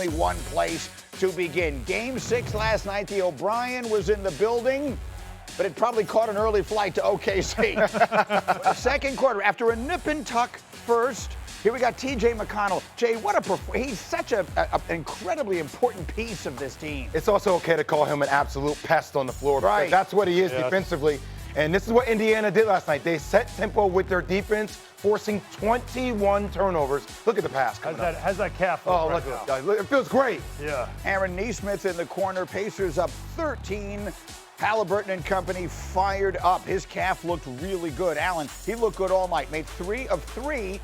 Only one place to begin. Game 6 last night, the O'Brien was in the building, but it probably caught an early flight to OKC. Second quarter, after a nip and tuck first, here we got T.J. McConnell. Jay, he's such an incredibly important piece of this team. It's also okay to call him an absolute pest on the floor. Right. That's what he is defensively. And this is what Indiana did last night. They set tempo with their defense, forcing 21 turnovers. Look at the pass. How's that calf look? Oh, right look now? at that. It feels great. Yeah. Aaron Nesmith in the corner. Pacers up 13. Haliburton and company fired up. His calf looked really good. Allen, he looked good all night. Made three threes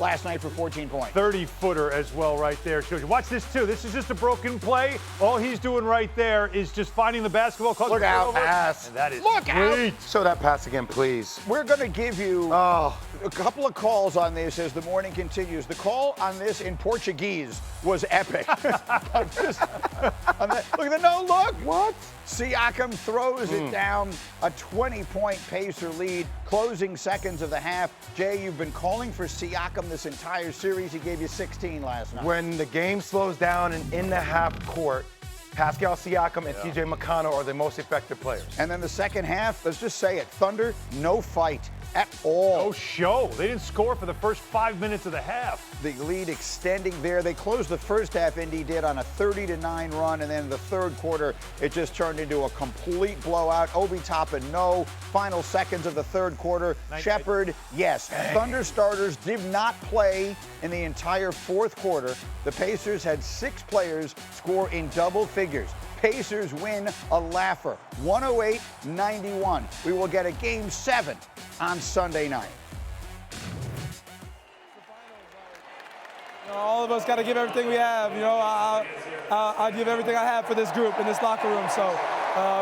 last night for 14 points. 30-footer as well right there. Watch this, too. This is just a broken play. All he's doing right there is just finding the basketball. Look out, pass. And that is Look great. out. Show that pass again, please. We're going to give you a couple of calls on this as the morning continues. The call on this in Portuguese was epic. Look at the no look. What? Siakam throws it down, a 20-point Pacer lead, closing seconds of the half. Jay, you've been calling for Siakam this entire series. He gave you 16 last night. When the game slows down and in the half court, Pascal Siakam and T.J. McConnell are the most effective players. And then the second half, let's just say it, Thunder, no fight at all. No show. They didn't score for the first 5 minutes of the half. The lead extending there. They closed the first half, Indy did, on a 30-9 run, and then the third quarter, it just turned into a complete blowout. Obi Toppin, no. Final seconds of the third quarter. Shepherd, yes. Thunder starters did not play in the entire fourth quarter. The Pacers had 6 players score in double figures. Pacers win a laugher, 108-91. We will get a Game 7 on Sunday night. All of us got to give everything we have. I give everything I have for this group in this locker room. So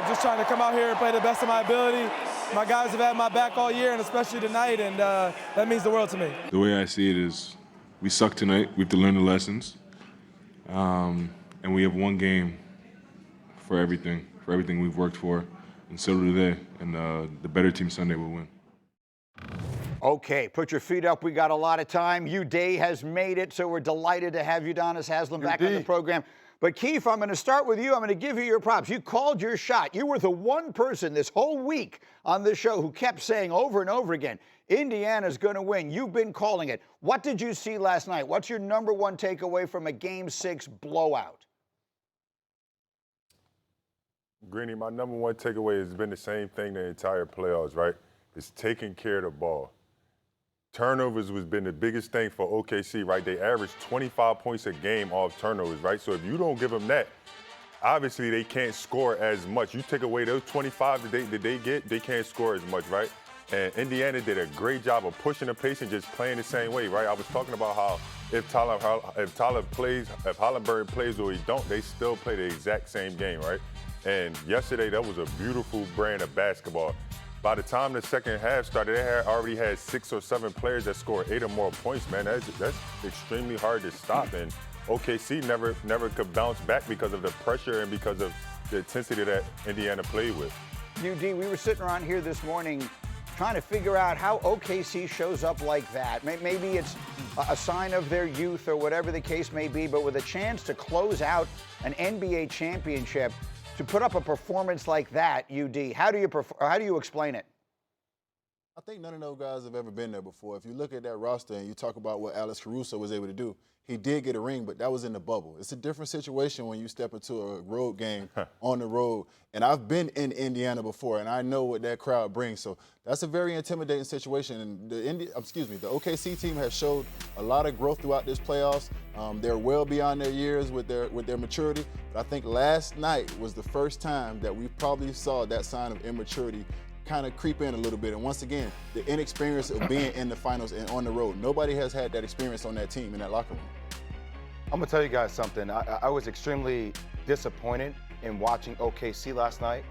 just trying to come out here and play the best of my ability. My guys have had my back all year, and especially tonight, and that means the world to me. The way I see it is we suck tonight. We have to learn the lessons. And we have one game for everything we've worked for, and so do they. And the better team Sunday will win. Okay, put your feet up. We got a lot of time. Uday has made it, so we're delighted to have Udonis Haslem back on the program. But Keith, I'm going to start with you. I'm going to give you your props. You called your shot. You were the one person this whole week on this show who kept saying over and over again, Indiana's going to win. You've been calling it. What did you see last night? What's your number one takeaway from a Game 6 blowout? Greeny, my number one takeaway has been the same thing the entire playoffs, right? It's taking care of the ball. Turnovers has been the biggest thing for OKC, right? They average 25 points a game off turnovers, right? So if you don't give them that, obviously they can't score as much. You take away those 25 that they get, they can't score as much, right? And Indiana did a great job of pushing the pace and just playing the same way, right? I was talking about how if Haliburton plays or he don't, they still play the exact same game, right? And yesterday, that was a beautiful brand of basketball. By the time the second half started, they already had 6 or 7 players that scored 8 or more points, man. That's extremely hard to stop. And OKC never could bounce back because of the pressure and because of the intensity that Indiana played with. UD, we were sitting around here this morning trying to figure out how OKC shows up like that. Maybe it's a sign of their youth or whatever the case may be, but with a chance to close out an NBA championship, to put up a performance like that, UD, how do you explain it? I think none of those guys have ever been there before. If you look at that roster and you talk about what Alex Caruso was able to do, he did get a ring, but that was in the bubble. It's a different situation when you step into a road game on the road. And I've been in Indiana before, and I know what that crowd brings. So that's a very intimidating situation. And the OKC team has showed a lot of growth throughout this playoffs. They're well beyond their years with their maturity. But I think last night was the first time that we probably saw that sign of immaturity kind of creep in a little bit. And once again, the inexperience of being in the finals and on the road. Nobody has had that experience on that team in that locker room. I'm going to tell you guys something. I was extremely disappointed in watching OKC last night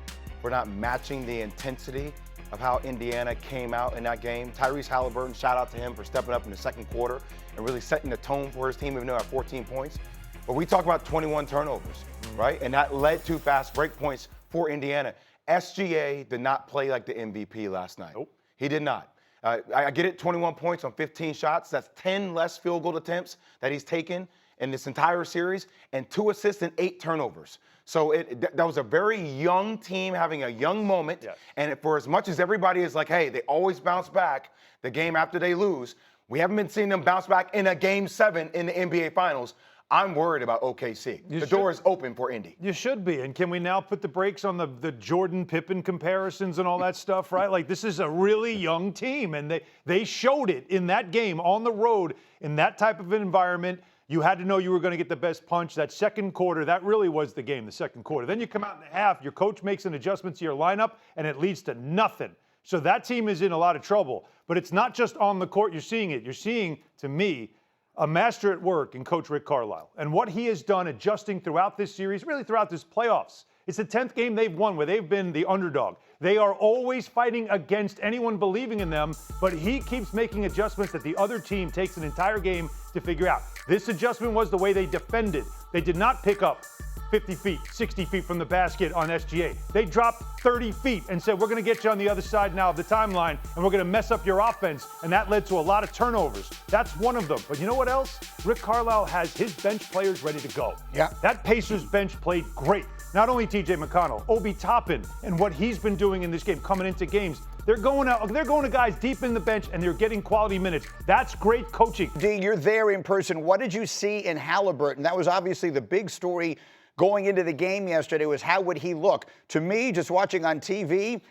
for not matching the intensity of how Indiana came out in that game. Tyrese Haliburton, shout out to him for stepping up in the second quarter and really setting the tone for his team, even though at 14 points. But we talk about 21 turnovers, right? And that led to fast break points for Indiana. SGA did not play like the MVP last night. Nope. He did not. I get it, 21 points on 15 shots. That's 10 less field goal attempts that he's taken in this entire series and 2 assists and 8 turnovers. So that was a very young team having a young moment. Yes. And for as much as everybody is like, hey, they always bounce back the game after they lose, we haven't been seeing them bounce back in a Game 7 in the NBA Finals. I'm worried about OKC. The door is open for Indy. You should be. And can we now put the brakes on the Jordan Pippen comparisons and all that stuff, right? Like, this is a really young team, and they showed it in that game on the road in that type of an environment. You had to know you were going to get the best punch. That second quarter, that really was the game, the second quarter. Then you come out in the half, your coach makes an adjustment to your lineup, and it leads to nothing. So that team is in a lot of trouble. But it's not just on the court you're seeing it. You're seeing, to me, a master at work in Coach Rick Carlisle. And what he has done adjusting throughout this series, really throughout this playoffs. It's the 10th game they've won where they've been the underdog. They are always fighting against anyone believing in them, but he keeps making adjustments that the other team takes an entire game to figure out. This adjustment was the way they defended. They did not pick up 50 feet, 60 feet from the basket on SGA. They dropped 30 feet and said, we're going to get you on the other side now of the timeline, and we're going to mess up your offense. And that led to a lot of turnovers. That's one of them. But you know what else? Rick Carlisle has his bench players ready to go. Yeah. That Pacers bench played great. Not only TJ McConnell, Obi Toppin, and what he's been doing in this game, coming into games. They're going to guys deep in the bench, and they're getting quality minutes. That's great coaching. D, you're there in person. What did you see in Haliburton? That was obviously the big story going into the game yesterday, was how would he look? To me, just watching on TV,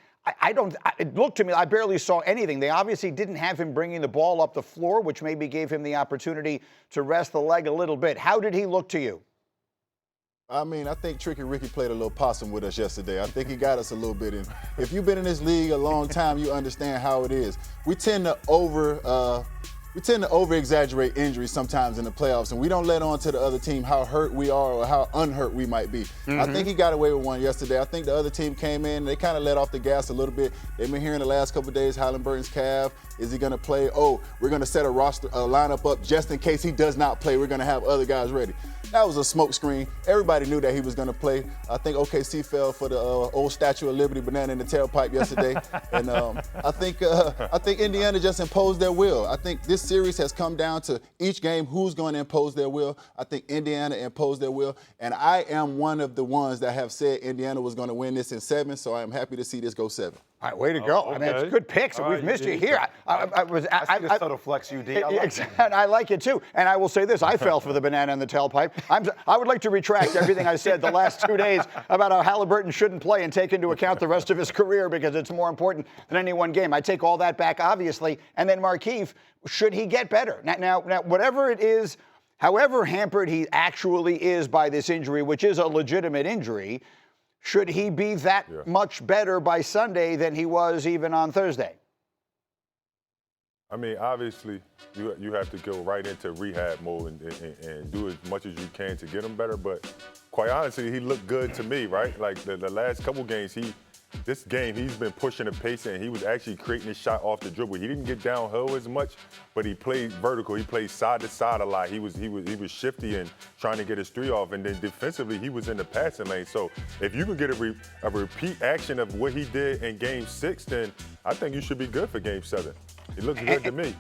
it looked to me, I barely saw anything. They obviously didn't have him bringing the ball up the floor, which maybe gave him the opportunity to rest the leg a little bit. How did he look to you? I mean, I think Tricky Ricky played a little possum with us yesterday. I think he got us a little bit in. If you've been in this league a long time, you understand how it is. We tend to over-exaggerate injuries sometimes in the playoffs, and we don't let on to the other team how hurt we are or how unhurt we might be. I think he got away with one yesterday. I think the other team came in, they kind of let off the gas a little bit. They've been hearing the last couple of days, Haliburton's calf. Is he going to play? Oh, we're going to set a lineup up just in case he does not play. We're going to have other guys ready. That was a smoke screen. Everybody knew that he was going to play. I think OKC fell for the old Statue of Liberty banana in the tailpipe yesterday. And I think Indiana just imposed their will. I think this series has come down to each game who's going to impose their will. I think Indiana imposed their will. And I am one of the ones that have said Indiana was going to win this in 7, so I am happy to see this go 7. All right, way to go. Okay. I mean, it's good picks, and we've missed you here. I see the subtle flex, UD. I like that. And I like it, too. And I will say this. I fell for the banana in the tailpipe. I would like to retract everything I said the last 2 days about how Haliburton shouldn't play and take into account the rest of his career because it's more important than any one game. I take all that back, obviously. And then Markieff, should he get better? Now, whatever it is, however hampered he actually is by this injury, which is a legitimate injury, should he be that much better by Sunday than he was even on Thursday? I mean, obviously, you have to go right into rehab mode and do as much as you can to get him better. But quite honestly, he looked good to me, right? Like the last couple games, this game, he's been pushing the pace and he was actually creating his shot off the dribble. He didn't get downhill as much, but he played vertical. He played side to side a lot. He was shifty and trying to get his 3 off. And then defensively, he was in the passing lane. So if you can get a repeat action of what he did in Game 6, then I think you should be good for Game 7. He looks good to me.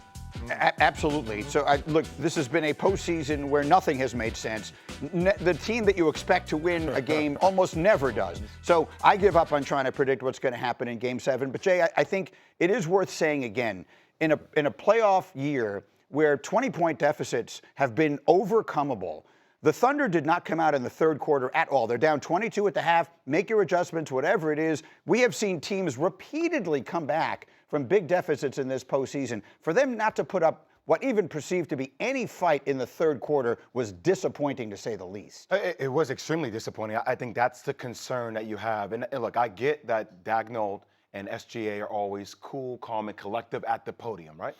Absolutely. So, look, this has been a postseason where nothing has made sense. The team that you expect to win a game almost never does. So I give up on trying to predict what's going to happen in Game 7. But, Jay, I think it is worth saying again, in a playoff year where 20-point deficits have been overcomable, the Thunder did not come out in the third quarter at all. They're down 22 at the half. Make your adjustments, whatever it is. We have seen teams repeatedly come back from big deficits in this postseason. For them not to put up what even perceived to be any fight in the third quarter was disappointing, to say the least. It was extremely disappointing. I think that's the concern that you have. And look, I get that Dagnall and SGA are always cool, calm, and collective at the podium, right?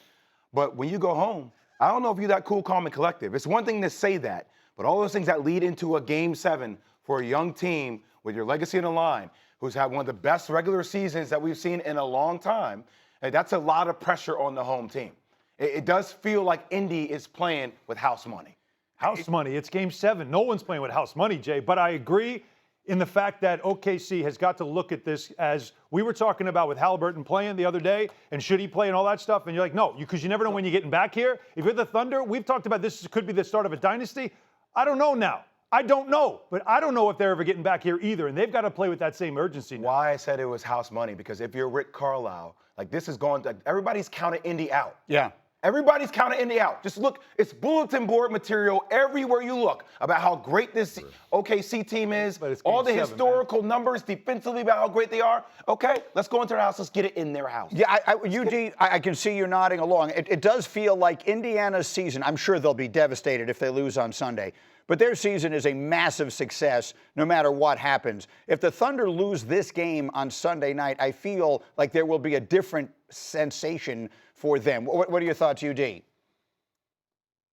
But when you go home, I don't know if you're that cool, calm, and collective. It's one thing to say that, but all those things that lead into a Game 7 for a young team with your legacy in the line, who's had one of the best regular seasons that we've seen in a long time, and that's a lot of pressure on the home team. It does feel like Indy is playing with house money. House money. It's Game 7. No one's playing with house money, Jay. But I agree in the fact that OKC has got to look at this as we were talking about with Haliburton playing the other day, and should he play and all that stuff. And you're like, no, because you never know when you're getting back here. If you're the Thunder, we've talked about this could be the start of a dynasty. I don't know now. I don't know, but I don't know if they're ever getting back here either, and they've got to play with that same urgency now. Why I said it was house money, because if you're Rick Carlisle, like this is going, like everybody's counting Indy out. Yeah. Everybody's counting Indy out. Just look, it's bulletin board material everywhere you look about how great this OKC team is, all the historical numbers defensively about how great they are. Okay, let's go into their house. Let's get it in their house. Yeah, UD, I can see you nodding along. It does feel like Indiana's season, I'm sure they'll be devastated if they lose on Sunday, but their season is a massive success no matter what happens. If the Thunder lose this game on Sunday night, I feel like there will be a different sensation for them. What are your thoughts, UD?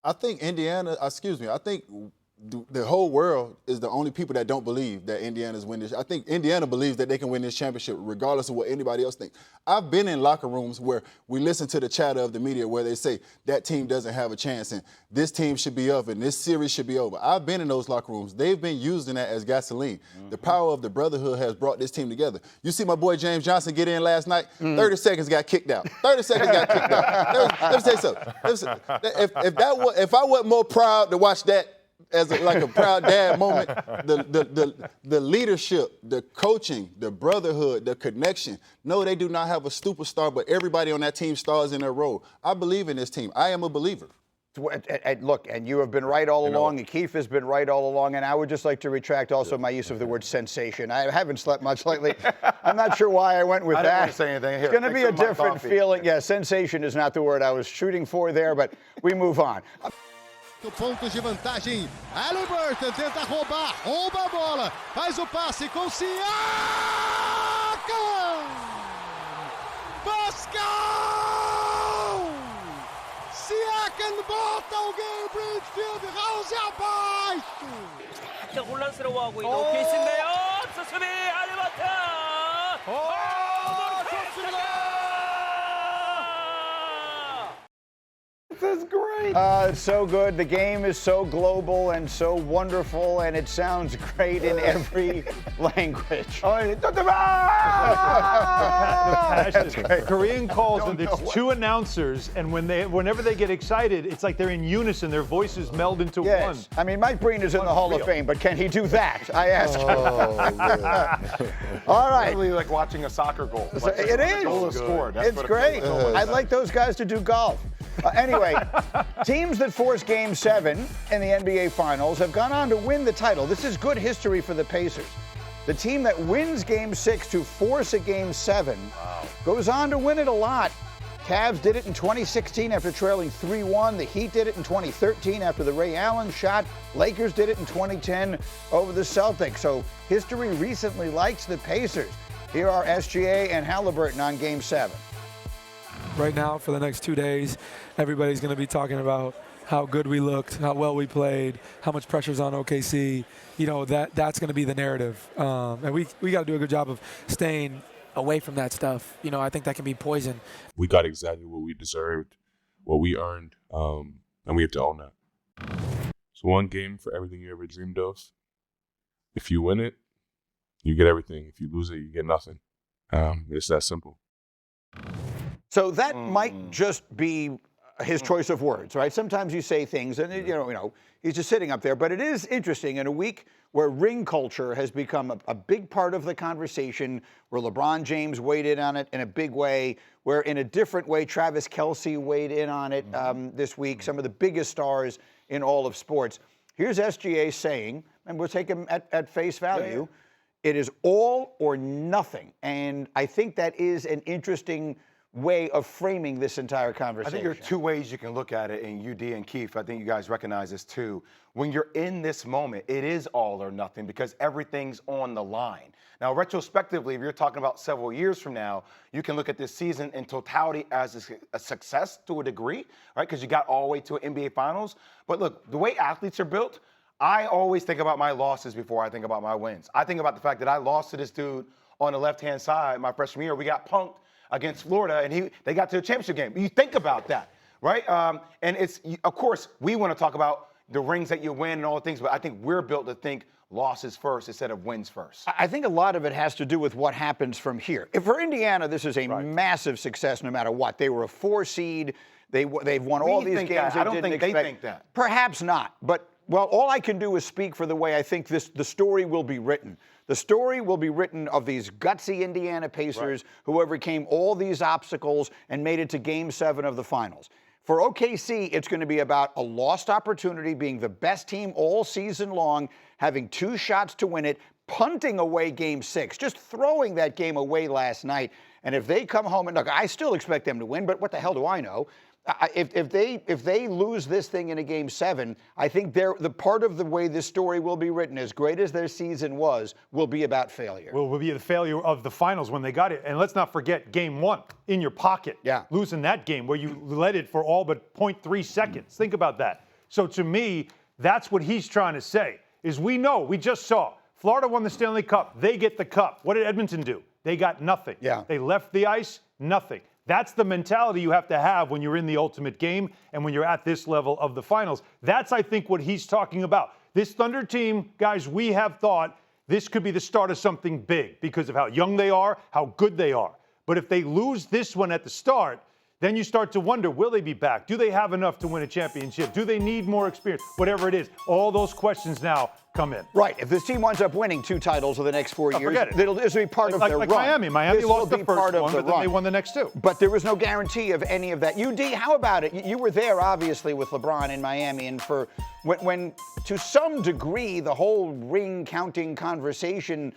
I think I think the whole world is the only people that don't believe that Indiana's win this. I think Indiana believes that they can win this championship regardless of what anybody else thinks. I've been in locker rooms where we listen to the chatter of the media where they say that team doesn't have a chance and this team should be up and this series should be over. I've been in those locker rooms. They've been using that as gasoline. Mm-hmm. The power of the brotherhood has brought this team together. You see my boy James Johnson get in last night, 30 seconds got kicked out. 30 seconds got kicked out. Let me say something. If I wasn't more proud to watch that as like a proud dad moment, the leadership, the coaching, the brotherhood, the connection. No, they do not have a superstar, but everybody on that team stars in their role. I believe in this team. I am a believer. Look, and you have been right all along, and Keith has been right all along, and I would just like to retract also my use of the word sensation. I haven't slept much lately. I'm not sure why I went with that. I didn't want to say anything. Here, it's going to be a different feeling. Yeah, sensation is not the word I was shooting for there, but we move on. Pontos de vantagem. Haliburton tenta roubar, rouba a bola, faz o passe com Siakam! Pascal Siakam bota alguém, Bridgefield, House abaixo. 혼란스러워하고 있는 OKC인데요. 수비 할리버튼. This is great. It's so good. The game is so global and so wonderful, and it sounds great in every language. The passion. Korean calls, and it's two announcers, and whenever they get excited, it's like they're in unison. Their voices meld into one. I mean, Mike Breen is in the Hall of Fame, but can he do that? I ask you. All right. It's really like watching a soccer goal. Like it is. Goal is scored. It's great. I'd like those guys to do golf. Anyway, teams that force Game 7 in the NBA Finals have gone on to win the title. This is good history for the Pacers. The team that wins Game 6 to force a Game 7 goes on to win it a lot. Cavs did it in 2016 after trailing 3-1. The Heat did it in 2013 after the Ray Allen shot. Lakers did it in 2010 over the Celtics. So history recently likes the Pacers. Here are SGA and Haliburton on Game 7. Right now, for the next 2 days, everybody's going to be talking about how good we looked, how well we played, how much pressure's on OKC. You know, that's going to be the narrative. And we got to do a good job of staying away from that stuff. You know, I think that can be poison. We got exactly what we deserved, what we earned, and we have to own that. It's one game for everything you ever dreamed of. If you win it, you get everything. If you lose it, you get nothing. It's that simple. So that might just be his choice of words, right? Sometimes you say things, and you know, he's just sitting up there. But it is interesting in a week where ring culture has become a big part of the conversation, where LeBron James weighed in on it in a big way, where in a different way Travis Kelce weighed in on it this week. Some of the biggest stars in all of sports. Here's SGA saying, and we'll take him at face value. It is all or nothing, and I think that is an interesting way of framing this entire conversation. I think there are two ways you can look at it, and UD and Keith, I think you guys recognize this too. When you're in this moment, it is all or nothing because everything's on the line. Now, retrospectively, if you're talking about several years from now, you can look at this season in totality as a success to a degree, right? Because you got all the way to an NBA Finals. But look, the way athletes are built, I always think about my losses before I think about my wins. I think about the fact that I lost to this dude on the left-hand side my freshman year. We got punked against Florida, and they got to the championship game. You think about that, right? And it's, of course, we want to talk about the rings that you win and all the things, but I think we're built to think losses first instead of wins first. I think a lot of it has to do with what happens from here. If for Indiana, this is a massive success no matter what. They were a 4 seed. They've won all these games. I don't think they think that. Perhaps not, but Well, all I can do is speak for the way I think the story will be written. The story will be written of these gutsy Indiana Pacers who overcame all these obstacles and made it to Game 7 of the finals. For OKC, it's going to be about a lost opportunity, being the best team all season long, having 2 shots to win it, punting away Game 6, just throwing that game away last night. And if they come home, and look, I still expect them to win, but what the hell do I know? If they lose this thing in a Game 7, I think the part of the way this story will be written, as great as their season was, will be about failure. Will be the failure of the finals when they got it. And let's not forget Game 1 in your pocket. Yeah. Losing that game where you led it for all but 0.3 seconds. Think about that. So to me, that's what he's trying to say, is we just saw Florida won the Stanley Cup. They get the cup. What did Edmonton do? They got nothing. Yeah. They left the ice, nothing. That's the mentality you have to have when you're in the ultimate game and when you're at this level of the finals. That's, I think, what he's talking about. This Thunder team, guys, we have thought this could be the start of something big because of how young they are, how good they are. But if they lose this one at the start, then you start to wonder, will they be back? Do they have enough to win a championship? Do they need more experience? Whatever it is, all those questions now come in. Right. If this team winds up winning 2 titles over the next 4 years, forget it. this will be part of their like run. Miami. Miami This lost will the be first part of one, the but then they run. won the next 2. But there was no guarantee of any of that. UD, how about it? You were there, obviously, with LeBron in Miami, and for when to some degree, the whole ring counting conversation,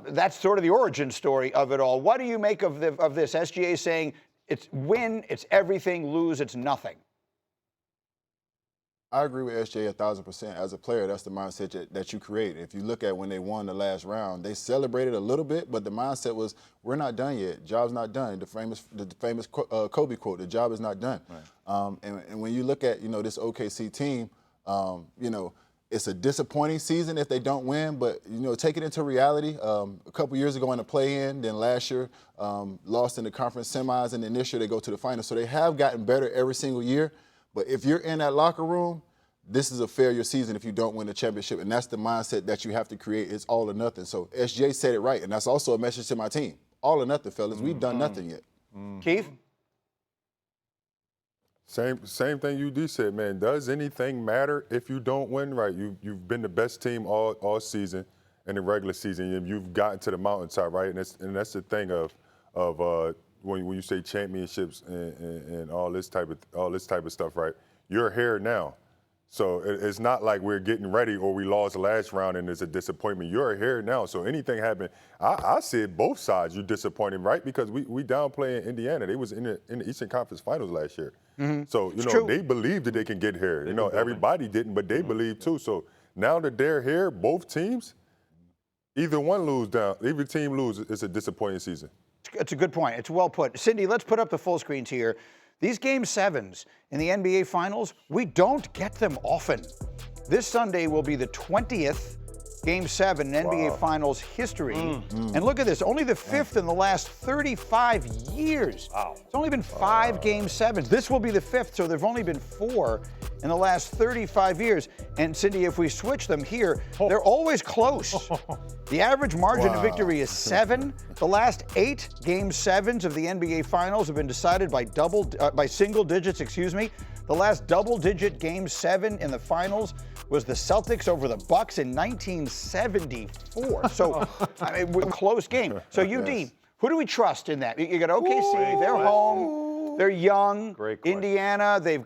that's sort of the origin story of it all. What do you make of this? SGA saying it's win, it's everything, lose, it's nothing. I agree with SJ 1,000%. As a player, that's the mindset that you create. If you look at when they won the last round, they celebrated a little bit, but the mindset was, we're not done yet. Job's not done. The famous Kobe quote, the job is not done. Right. And when you look at, this OKC team, it's a disappointing season if they don't win, but, take it into reality. A couple years ago in the play-in, then last year, lost in the conference semis, and then this year they go to the finals. So they have gotten better every single year. But if you're in that locker room, this is a failure season if you don't win the championship. And that's the mindset that you have to create. It's all or nothing. So SJ said it right. And that's also a message to my team. All or nothing, fellas. We've done nothing yet. Keith? Same thing UD said, man. Does anything matter if you don't win? Right. You've been the best team all season in the regular season. You've gotten to the mountaintop, right? And that's the thing of when you say championships and all this type of stuff, right? You're here now, so it's not like we're getting ready or we lost the last round and it's a disappointment. You're here now, so anything happen, I said both sides. You're disappointed, right? Because we downplaying Indiana. They was in the Eastern Conference Finals last year, so they believed that they can get here. Everybody didn't, but they believed too. So now that they're here, both teams, either team loses, it's a disappointing season. It's a good point. It's well put. Cindy, let's put up the full screens here. These Game 7s in the NBA Finals, we don't get them often. This Sunday will be the 20th Game 7 in NBA Finals history. And look at this, only the 5th in the last 35 years. Wow. It's only been 5 Game 7s. This will be the 5th, so there've only been 4 in the last 35 years. And Cindy, if we switch them here, they're always close. The average margin of victory is 7. The last 8 Game 7s of the NBA Finals have been decided by single digits, The last double-digit Game 7 in the Finals was the Celtics over the Bucks in 1974. So, a close game. So, UD, who do we trust in that? You got OKC, they're home, they're young. Indiana, there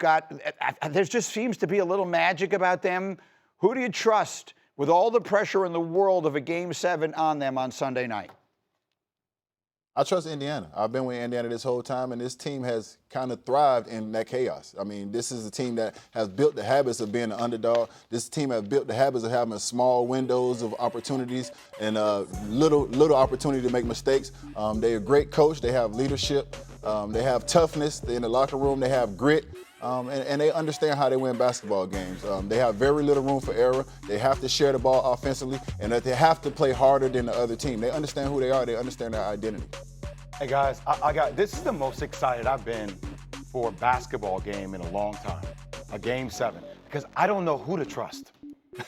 just seems to be a little magic about them. Who do you trust with all the pressure in the world of a Game 7 on them on Sunday night? I trust Indiana. I've been with Indiana this whole time, and this team has kind of thrived in that chaos. I mean, this is a team that has built the habits of being an underdog. This team has built the habits of having small windows of opportunities and little opportunity to make mistakes. They're a great coach. They have leadership. They have toughness. In the locker room, they have grit. And they understand how they win basketball games. They have very little room for error. They have to share the ball offensively, and that they have to play harder than the other team. They understand who they are. They understand their identity. Hey guys, this is the most excited I've been for a basketball game in a long time, a Game 7, because I don't know who to trust.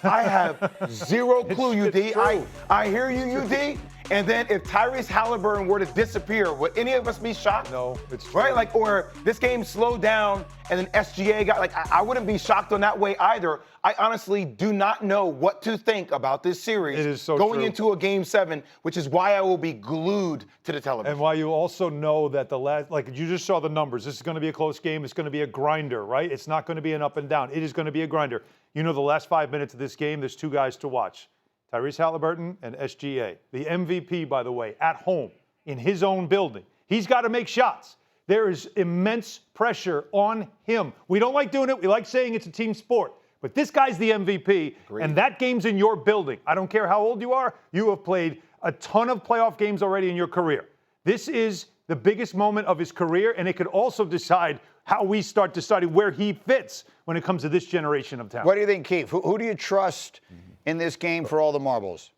I have zero clue, UD. I hear you, UD. And then if Tyrese Haliburton were to disappear, would any of us be shocked? No, it's true. Right? Like, or this game slowed down and then SGA got, like, I wouldn't be shocked on that way either. I honestly do not know what to think about this series It is so going true. into a Game 7, which is why I will be glued to the television. And why you also know that like you just saw the numbers. This is going to be a close game. It's going to be a grinder, right? It's not going to be an up and down. It is going to be a grinder. You know, the last 5 minutes of this game, there's two guys to watch. Tyrese Haliburton and SGA. The MVP, by the way, at home in his own building. He's got to make shots. There is immense pressure on him. We don't like doing it. We like saying it's a team sport. But this guy's the MVP, and that game's in your building. I don't care how old you are. You have played a ton of playoff games already in your career. This is the biggest moment of his career, and it could also decide how we start deciding where he fits when it comes to this generation of talent. What do you think, Keith? Who do you trust in this game for all the marbles?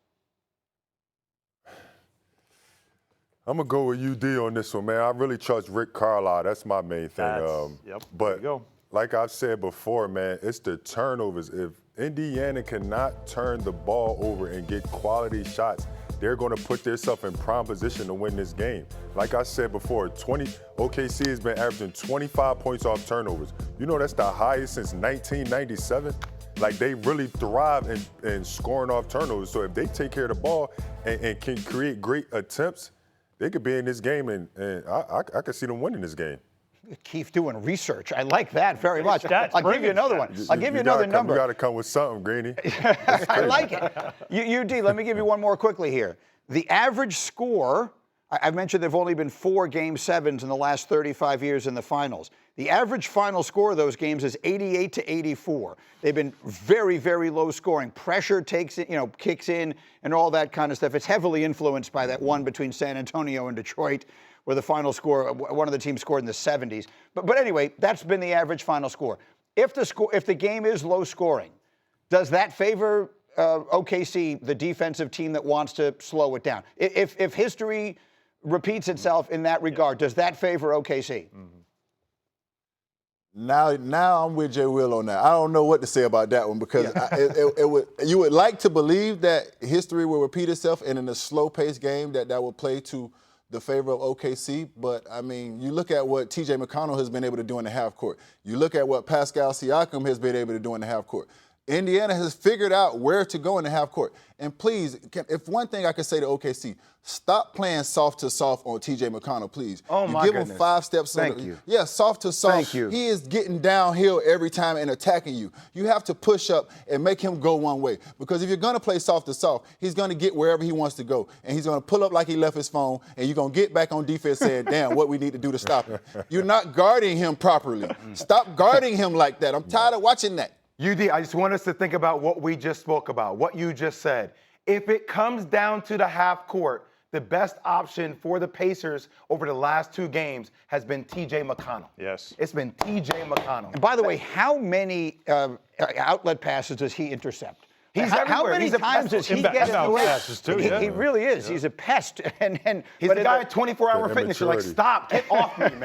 I'm going to go with UD on this one, man. I really trust Rick Carlisle. That's my main thing. Yep, but there you go. like I've said before, man, it's the turnovers. If Indiana cannot turn the ball over and get quality shots, they're going to put themselves in prime position to win this game. Like I said before, OKC has been averaging 25 points off turnovers. You know that's the highest since 1997. Like, they really thrive in scoring off turnovers. So if they take care of the ball and can create great attempts, they could be in this game, and I could see them winning this game. Keith doing research. I like that very much. Stats, I'll give you another one. I'll give you another number. You got to come with something, Greeny. I like it. UD, let me give you one more quickly here. The average score, I mentioned there have only been 4 Game 7s in the last 35 years in the finals. The average final score of those games is 88 to 84. They've been very, very low scoring. Pressure kicks in and all that kind of stuff. It's heavily influenced by that one between San Antonio and Detroit, where the final score, one of the teams scored in the 70s. But anyway, that's been the average final score. If the game is low scoring, does that favor OKC, the defensive team that wants to slow it down? If history repeats itself in that regard, does that favor OKC? Now I'm with Jay Will on that. I don't know what to say about that one because you would like to believe that history will repeat itself, and in a slow-paced game that will play to the favor of OKC. But, I mean, you look at what T.J. McConnell has been able to do in the half court. You look at what Pascal Siakam has been able to do in the half court. Indiana has figured out where to go in the half court. And please, if one thing I could say to OKC, stop playing soft to soft on T.J. McConnell, please. Oh, my give goodness. him 5 steps. Thank you. Yeah, soft to soft. Thank you. He is getting downhill every time and attacking you. You have to push up and make him go one way. Because if you're going to play soft to soft, he's going to get wherever he wants to go. And he's going to pull up like he left his phone, and you're going to get back on defense saying, damn, what we need to do to stop him. You're not guarding him properly. Stop guarding him like that. I'm tired of watching that. UD, I just want us to think about what we just spoke about, what you just said. If it comes down to the half court, the best option for the Pacers over the last 2 games has been T.J. McConnell. Yes. It's been T.J. McConnell. And by the way, how many outlet passes does he intercept? He's how everywhere. many He's a times does pest. he get in the way? Passes too, He really is. He's a pest. He's the guy at 24-hour fitness. You're like, immaturity. stop, get off me, man.